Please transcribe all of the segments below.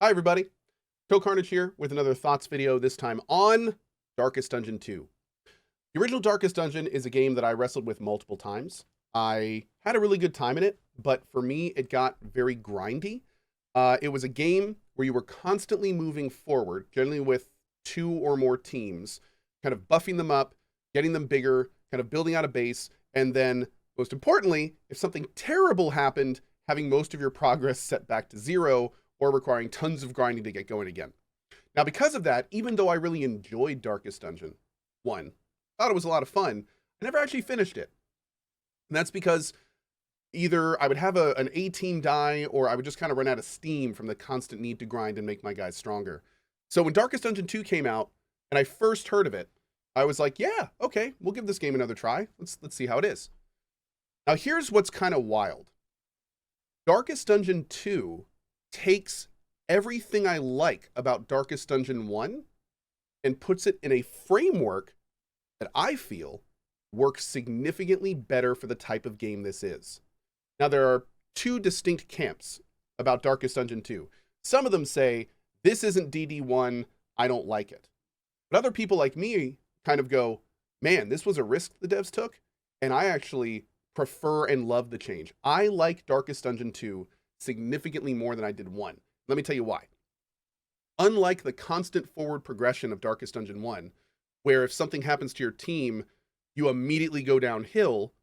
Hi everybody, CohhCarnage here with another Thoughts video, this time on Darkest Dungeon 2. The original Darkest Dungeon is a game that I wrestled with multiple times. I had a really good time in it, but for me it got very grindy. It was a game where you were constantly moving forward, generally with two or more teams, kind of buffing them up, getting them bigger, kind of building out a base, and then, most importantly, if something terrible happened, having most of your progress set back to zero, or requiring tons of grinding to get going again. Now, because of that, even though I really enjoyed Darkest Dungeon 1, thought it was a lot of fun, I never actually finished it. And that's because either I would have an A team die, or I would just kind of run out of steam from the constant need to grind and make my guys stronger. So when Darkest Dungeon 2 came out, and I first heard of it, I was like, yeah, okay, we'll give this game another try. Let's see how it is. Now, here's what's kind of wild. Darkest Dungeon 2 takes everything I like about Darkest Dungeon 1 and puts it in a framework that I feel works significantly better for the type of game this is. Now, there are two distinct camps about Darkest Dungeon 2. Some of them say, this isn't DD1, I don't like it. But other people like me kind of go, man, this was a risk the devs took, and I actually prefer and love the change. I like Darkest Dungeon 2 significantly more than I did 1. Let me tell you why. Unlike the constant forward progression of Darkest Dungeon 1, where if something happens to your team, you immediately go downhill,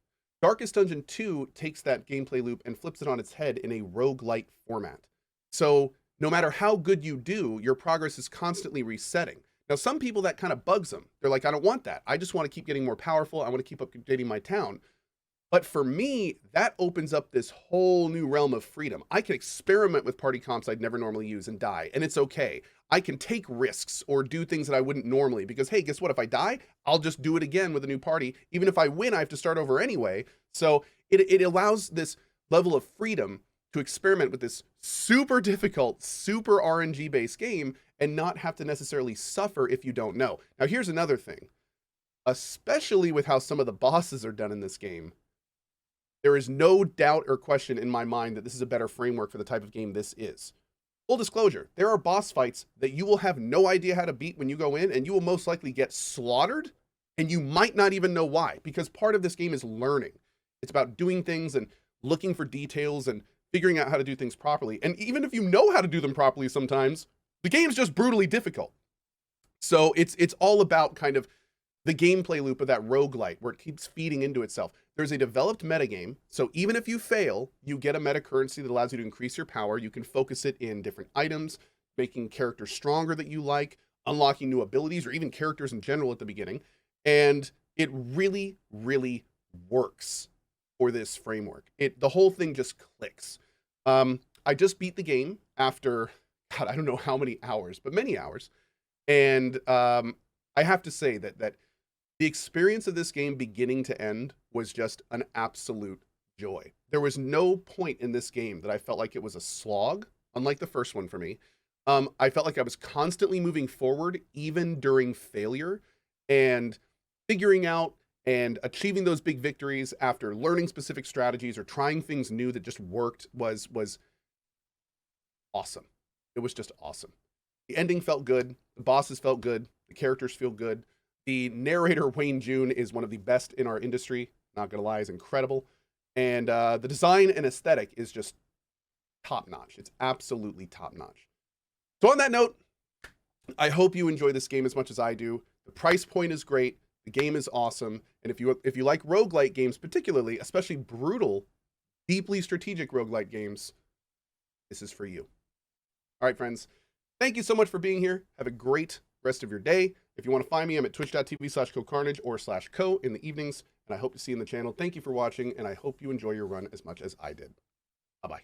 Darkest Dungeon 2 takes that gameplay loop and flips it on its head in a roguelite format. So no matter how good you do, your progress is constantly resetting. Now, some people that kind of bugs them. They're like, I don't want that. I just want to keep getting more powerful. I want to keep updating my town. But for me, that opens up this whole new realm of freedom. I can experiment with party comps I'd never normally use and die, and it's okay. I can take risks or do things that I wouldn't normally because, hey, guess what? If I die, I'll just do it again with a new party. Even if I win, I have to start over anyway. So it allows this level of freedom to experiment with this super difficult, super RNG-based game and not have to necessarily suffer if you don't know. Now, here's another thing. Especially with how some of the bosses are done in this game, there is no doubt or question in my mind that this is a better framework for the type of game this is. Full disclosure, there are boss fights that you will have no idea how to beat when you go in, and you will most likely get slaughtered, and you might not even know why, because part of this game is learning. It's about doing things and looking for details and figuring out how to do things properly. And even if you know how to do them properly sometimes, the game's just brutally difficult. So it's all about kind of the gameplay loop of that roguelite where it keeps feeding into itself. There's a developed metagame, so even if you fail, you get a meta currency that allows you to increase your power. You can focus it in different items, making characters stronger that you like, unlocking new abilities, or even characters in general at the beginning. And it really, really works for this framework. The whole thing just clicks. I just beat the game after, God, I don't know how many hours, but many hours. And I have to say that the experience of this game beginning to end was just an absolute joy. There was no point in this game that I felt like it was a slog, unlike the first one for me. I felt like I was constantly moving forward, even during failure, and figuring out and achieving those big victories after learning specific strategies or trying things new that just worked was awesome. It was just awesome. The ending felt good. The bosses felt good. The characters feel good. The narrator, Wayne June, is one of the best in our industry. Not gonna lie, is incredible. And the design and aesthetic is just top-notch. It's absolutely top-notch. So on that note, I hope you enjoy this game as much as I do. The price point is great. The game is awesome. And if you like roguelite games particularly, especially brutal, deeply strategic roguelite games, this is for you. All right, friends. Thank you so much for being here. Have a great rest of your day. If you want to find me, I'm at twitch.tv/CohhCarnage or /Cohh in the evenings, and I hope to see you in the channel. Thank you for watching, and I hope you enjoy your run as much as I did. Bye-bye.